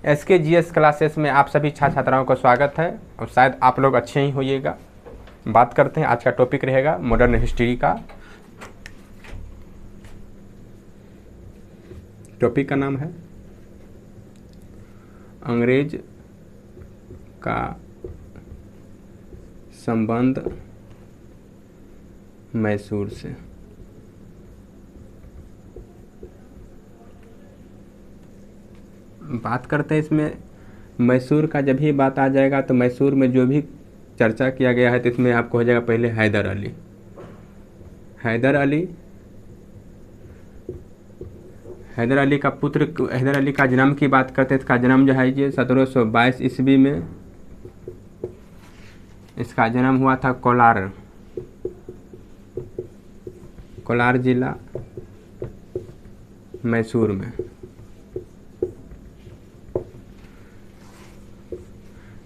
SKGS classes में आप सभी छात्र छात्राओं का स्वागत है और शायद आप लोग अच्छे ही होइएगा। बात करते हैं, आज का टॉपिक रहेगा मॉडर्न हिस्ट्री का। टॉपिक का नाम है अंग्रेज का संबंध मैसूर से। बात करते हैं इसमें मैसूर का। जब ही बात आ जाएगा तो मैसूर में जो भी चर्चा किया गया है तो इसमें आपको हो जाएगा पहले हैदर अली। हैदर अली का पुत्र, हैदर अली का जन्म की बात करते हैं। इसका जन्म जो है ये 1722 ईस्वी में इसका जन्म हुआ था कोलार जिला मैसूर में।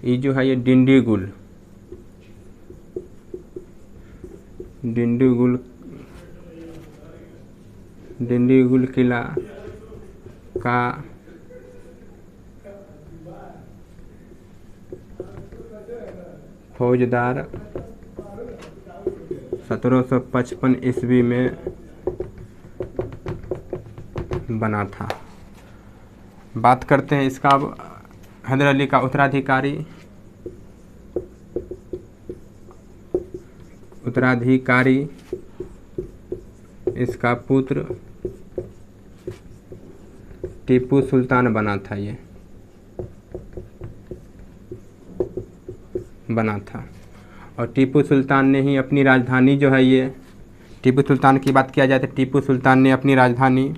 ये जो है ये डिंडीगुल किला का फौजदार 1755 ईस्वी में बना था। बात करते हैं इसका हैदर अली का उत्तराधिकारी इसका पुत्र टीपू सुल्तान बना था। और टीपू सुल्तान ने ही अपनी राजधानी जो है ये, टीपू सुल्तान की बात किया जाए तो टीपू सुल्तान ने अपनी राजधानी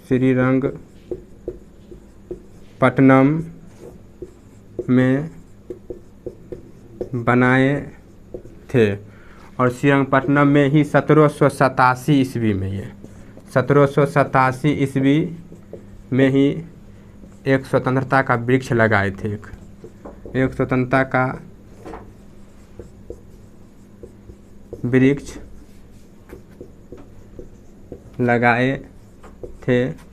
श्रीरंगपट्टनम में बनाए थे। और श्रीरंगपट्टनम में ही 1787 ईस्वी में ही एक स्वतंत्रता का वृक्ष लगाए थे। एक स्वतंत्रता का वृक्ष लगाए थे।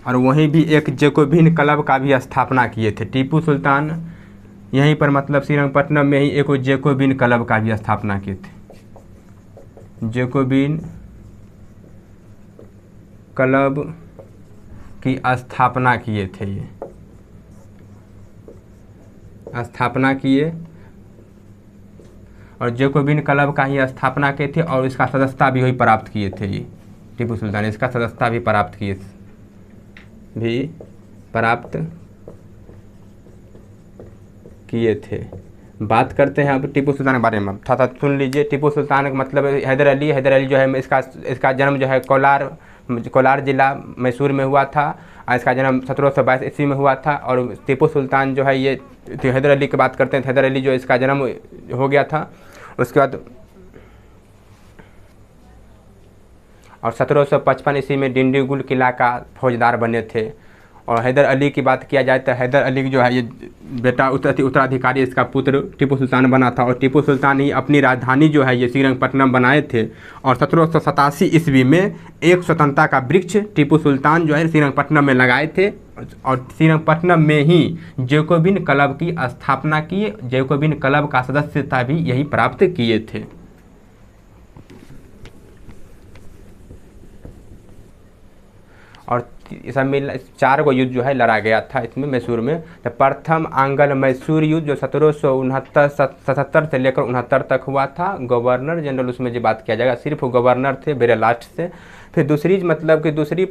और वहीं भी एक जैकोबिन क्लब का भी स्थापना किए थे टीपू सुल्तान। यहीं पर मतलब श्रीरंगपट्टनम में ही एक जैकोबिन क्लब का भी स्थापना किए थे। जैकोबिन क्लब की स्थापना किए थे, ये स्थापना किए और जैकोबिन क्लब का ही स्थापना किए थे। और इसका सदस्यता भी वही प्राप्त किए थे। ये टीपू सुल्तान इसका सदस्यता भी प्राप्त किए थे। बात करते हैं अब टीपू सुल्तान के बारे में। था सुन लीजिए। टीपू सुल्तान का मतलब हैदर अली जो है इसका जन्म जो है कोलार जिला मैसूर में हुआ था। और इसका जन्म 1722 ईस्वी में हुआ था। और टीपू सुल्तान जो है ये, तो हैदर अली की बात करते हैं। हैदर अली जो इसका जन्म हो गया था। उसके बाद और 1755 ईस्वी में डिंडीगुल किला का फौजदार बने थे। और हैदर अली की बात किया जाए तो हैदर अली जो है ये बेटा उत्तराधिकारी इसका पुत्र टीपू सुल्तान बना था। और टीपू सुल्तान ही अपनी राजधानी जो है ये श्रीरंगपट्टनम बनाए थे। और 1787 ईस्वी में एक स्वतंत्रता का वृक्ष टीपू सुल्तान जो है श्रीरंगपट्टनम में लगाए थे। और श्रीरंगपट्टनम में ही जैकोबिन क्लब की स्थापना की। जैकोबिन क्लब का सदस्यता भी यही प्राप्त किए थे। और सब मिल 4 गो युद्ध जो है लड़ा गया था इसमें मैसूर में। तो प्रथम आंग्ल मैसूर युद्ध जो 1777 से लेकर 69 तक हुआ था। गवर्नर जनरल उसमें जो बात किया जाएगा, सिर्फ गवर्नर थे मेरे लास्ट से। फिर दूसरी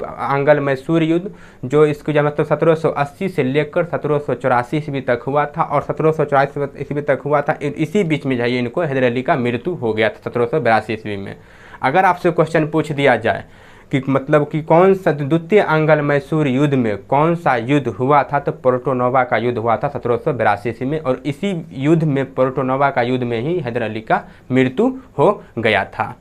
आंग्ल मैसूर युद्ध जो इसको जो मतलब 1780 से लेकर 1784 ईस्वी तक हुआ था। और 1784 ईस्वी तक हुआ था। इसी बीच में जाइए इनको हैदर अली का मृत्यु हो गया था 1782 ईस्वी में। अगर आपसे क्वेश्चन पूछ दिया जाए कि मतलब कि कौन सा द्वितीय आंग्ल मैसूर युद्ध में कौन सा युद्ध हुआ था, तो पोर्टो नोवा का युद्ध हुआ था 1782 ईस्वी में। और इसी युद्ध में पोर्टो नोवा का युद्ध में ही हैदर अली का मृत्यु हो गया था।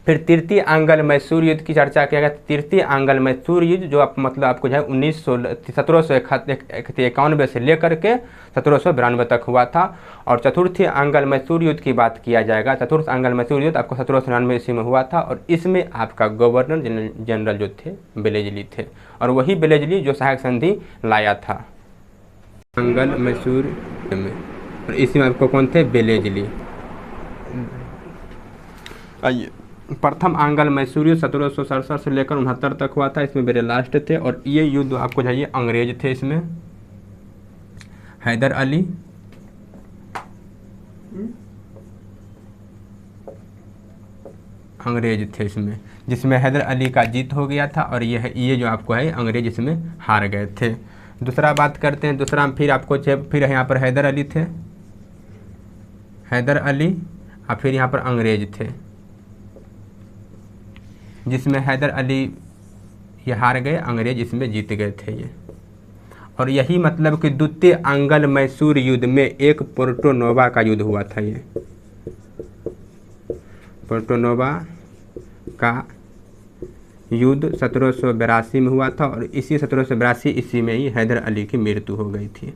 फिर तृतीय आंग्ल मैसूर युद्ध की चर्चा किया गया। तृतीय आंग्ल मैसूर युद्ध जो आप मतलब आपको जो है 1791 से लेकर के 1792 तक हुआ था। और चतुर्थ आंग्ल मैसूर युद्ध की बात किया जाएगा। चतुर्थ आंग्ल मैसूर युद्ध आपको 1799 ईस्वी में हुआ था और इसमें आपका गवर्नर जनरल जो थे वेलेस्ली थे और वही वेलेस्ली जो सहायक संधि लाया था आंग्ल मैसूर में। और इसमें आपको कौन थे? वेलेस्ली। आइए, प्रथम आंग्ल मैसूर युद्ध 1767 से लेकर 69 तक हुआ था। इसमें मेरे लास्ट थे और ये युद्ध आपको चाहिए अंग्रेज थे। इसमें हैदर अली अंग्रेज थे इसमें, जिसमें हैदर अली का जीत हो गया था और ये जो आपको है अंग्रेज इसमें हार गए थे। दूसरा बात करते हैं। दूसरा फिर आपको फिर यहाँ पर हैदर अली थे, हैदर अली और फिर यहाँ पर अंग्रेज थे, जिसमें हैदर अली ये हार गए, अंग्रेज इसमें जीत गए थे ये। और यही मतलब कि द्वितीय आंग्ल मैसूर युद्ध में एक पोर्टो नोवा का युद्ध हुआ था। ये पोर्टो नोवा का युद्ध 1782 में हुआ था और इसी 1782 ईस्वी में ही हैदर अली की मृत्यु हो गई थी।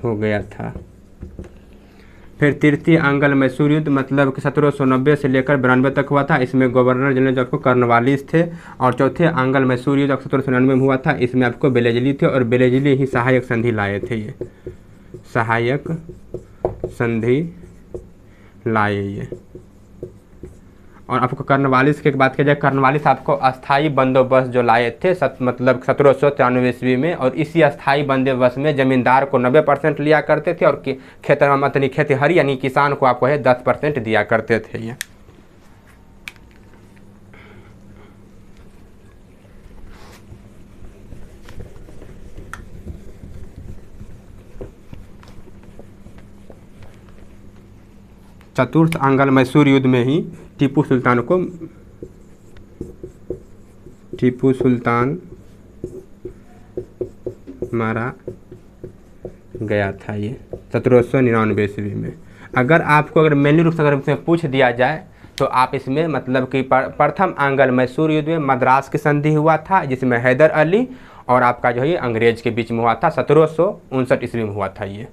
हो गया था। फिर तृतीय आंग्ल मैसूर युद्ध मतलब कि 1790 से लेकर 92 तक हुआ था। इसमें गवर्नर जनरल जो आपको कॉर्नवालिस थे। और चौथे आंग्ल मैसूर युद्ध 1799 में हुआ था। इसमें आपको वेलेस्ली थे और वेलेस्ली ही सहायक संधि लाए थे। ये सहायक संधि लाए ये। और आपको कॉर्नवालिस की बात किया जाए, कॉर्नवालिस आपको अस्थाई बंदोबस्त जो लाए थे मतलब 1793 ईस्वी में। और इसी अस्थाई बंदोबस्त में जमींदार को 90% लिया करते थे और खेतिहर यानी किसान को आपको है 10% दिया करते थे ये। चतुर्थ आंग्ल मैसूर युद्ध में ही टीपू सुल्तान मारा गया था ये 1799 ईस्वी में। अगर मेनली रूप से अगर इसमें पूछ दिया जाए तो आप इसमें मतलब कि प्रथम आंग्ल मैसूर युद्ध में मद्रास की संधि हुआ था, जिसमें हैदर अली और आपका जो है अंग्रेज के बीच में हुआ था। 1759 ईस्वी में हुआ था ये,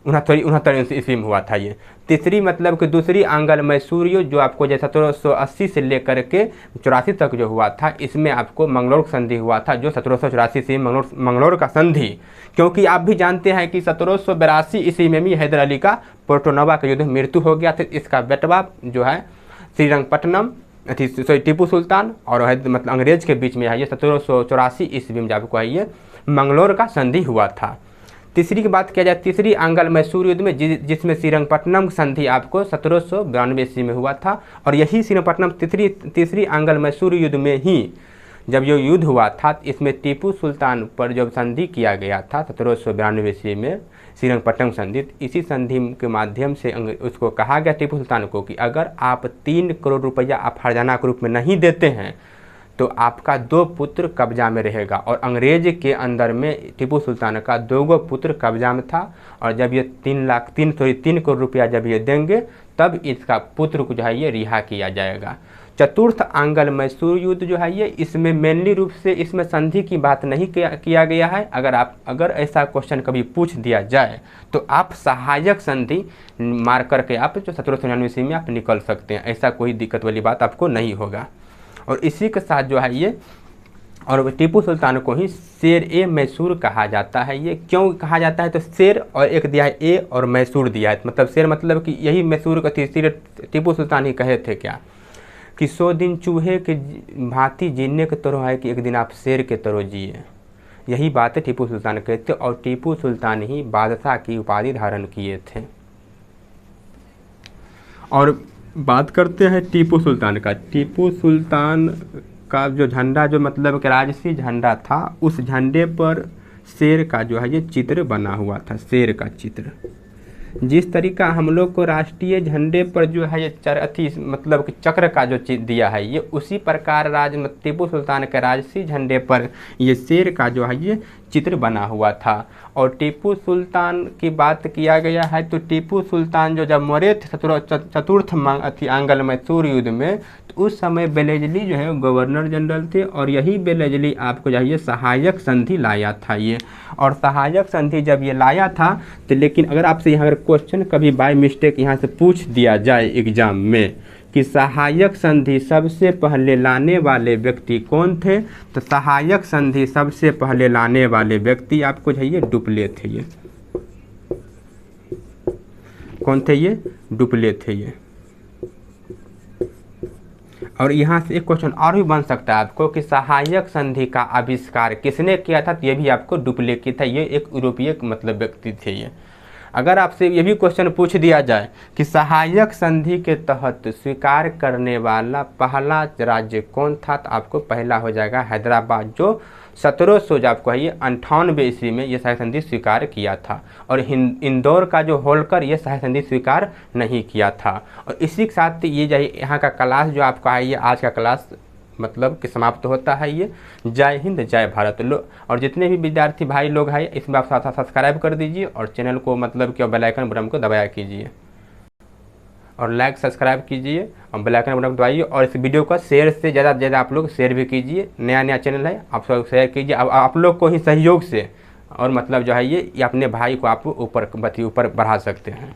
69 ईस्वी में हुआ था ये। तीसरी मतलब कि दूसरी आंग्ल मैसूर युद्ध जो आपको जो 1780 से लेकर के 84 तक जो हुआ था, इसमें आपको मंगलोर का संधि हुआ था, जो 1784 से मंगलोर का संधि। क्योंकि आप भी जानते हैं कि 1782 ईस्वी में भी हैदर अली का पोर्टो नोवा का युद्ध मृत्यु हो गया था। इसका बेटवा जो है श्रीरंगपट्टनम टीपू सुल्तान और मतलब अंग्रेज के बीच में है ये 1784 ईस्वी में आपको है ये मंगलोर का संधि हुआ था। तीसरी की बात किया जाए, तीसरी आंग्ल मैसूर युद्ध में जिसमें श्रीरंगपट्टनम संधि आपको 1792 ईस्वी में हुआ था। और यही श्रीरंगपट्टनम तीसरी आंग्ल मैसूर युद्ध में ही जब ये युद्ध हुआ था, इसमें टीपू सुल्तान पर जब संधि किया गया था 1792 ईस्वी में श्रीरंगपट्टनम संधि, इसी संधि के माध्यम से उसको कहा गया टीपू सुल्तान को कि अगर आप 3 करोड़ रुपया आप हर्जाना के रूप में नहीं देते हैं तो आपका 2 पुत्र कब्जा में रहेगा। और अंग्रेज के अंदर में टीपू सुल्तान का 2 पुत्र कब्जा में था और जब ये 3 करोड़ रुपया जब ये देंगे तब इसका पुत्र को जो है ये रिहा किया जाएगा। चतुर्थ आंग्ल मैसूर युद्ध जो है ये इसमें मेनली रूप से इसमें संधि की बात नहीं किया गया है। अगर ऐसा क्वेश्चन कभी पूछ दिया जाए तो आप सहायक संधि मार करके आप जो 1799 ईस्वी में आप निकल सकते हैं, ऐसा कोई दिक्कत वाली बात आपको नहीं होगा। और इसी के साथ जो है ये और टीपू सुल्तान को ही शेर ए मैसूर कहा जाता है। ये क्यों कहा जाता है? तो शेर और एक दिया है ए और मैसूर दिया है, मतलब शेर मतलब कि यही मैसूर का टीपू सुल्तान ही कहे थे क्या कि 100 दिन चूहे के भांति जीने के तरह है कि एक दिन आप शेर के तरह जिए। यही बात टीपू सुल्तान कहते और टीपू सुल्तान ही बादशाह की उपाधि धारण किए थे। और बात करते हैं टीपू सुल्तान का। टीपू सुल्तान का जो झंडा जो मतलब कि राजसी झंडा था, उस झंडे पर शेर का जो है ये चित्र बना हुआ था, शेर का चित्र। जिस तरीका हम लोग को राष्ट्रीय झंडे पर जो है ये मतलब कि चक्र का जो चित्र दिया है, ये उसी प्रकार टीपू सुल्तान के राजसी झंडे पर ये शेर का जो है ये चित्र बना हुआ था। और टीपू सुल्तान की बात किया गया है तो टीपू सुल्तान जो जब मरे थे चतुर्थ आंग्ल मैसूर युद्ध में, तो उस समय बेलेजली जो है गवर्नर जनरल थे, और यही बेलेजली आपको चाहिए सहायक संधि लाया था ये। और सहायक संधि जब ये लाया था तो, लेकिन अगर आपसे यहाँ अगर क्वेश्चन कभी बाय मिस्टेक यहाँ से पूछ दिया जाए एग्जाम में कि सहायक संधि सबसे पहले लाने वाले व्यक्ति कौन थे, तो सहायक संधि सबसे पहले लाने वाले व्यक्ति आपको चाहिए डुप्ले थे। ये कौन थे? ये डुप्ले थे ये। और यहाँ से एक क्वेश्चन और भी बन सकता है आपको कि सहायक संधि का आविष्कार किसने किया था, तो ये भी आपको डुप्ले की था। ये एक यूरोपीय मतलब व्यक्ति थे ये। अगर आपसे ये भी क्वेश्चन पूछ दिया जाए कि सहायक संधि के तहत स्वीकार करने वाला पहला राज्य कौन था, तो आपको पहला हो जाएगा हैदराबाद, जो 1700 जो आपको है ये 98 ईस्वी में ये सहायक संधि स्वीकार किया था। और इंदौर का जो होलकर ये सहायक संधि स्वीकार नहीं किया था। और इसी के साथ ये जो यहाँ का क्लास जो आपका है ये आज का क्लास मतलब कि समाप्त होता है ये। जय हिंद, जय भारत। और जितने भी विद्यार्थी भाई लोग हैं इसमें आप साथ सब्सक्राइब कर दीजिए और चैनल को मतलब कि बेल आइकन बटन को दबाया कीजिए और लाइक सब्सक्राइब कीजिए और बेल आइकन बटन दबाइए। और इस वीडियो का शेयर से ज़्यादा से ज़्यादा आप लोग शेयर भी कीजिए। नया चैनल है, आप सब शेयर कीजिए। अब आप लोग को ही सहयोग से और मतलब जो है ये अपने भाई को आप ऊपर बढ़ा सकते हैं।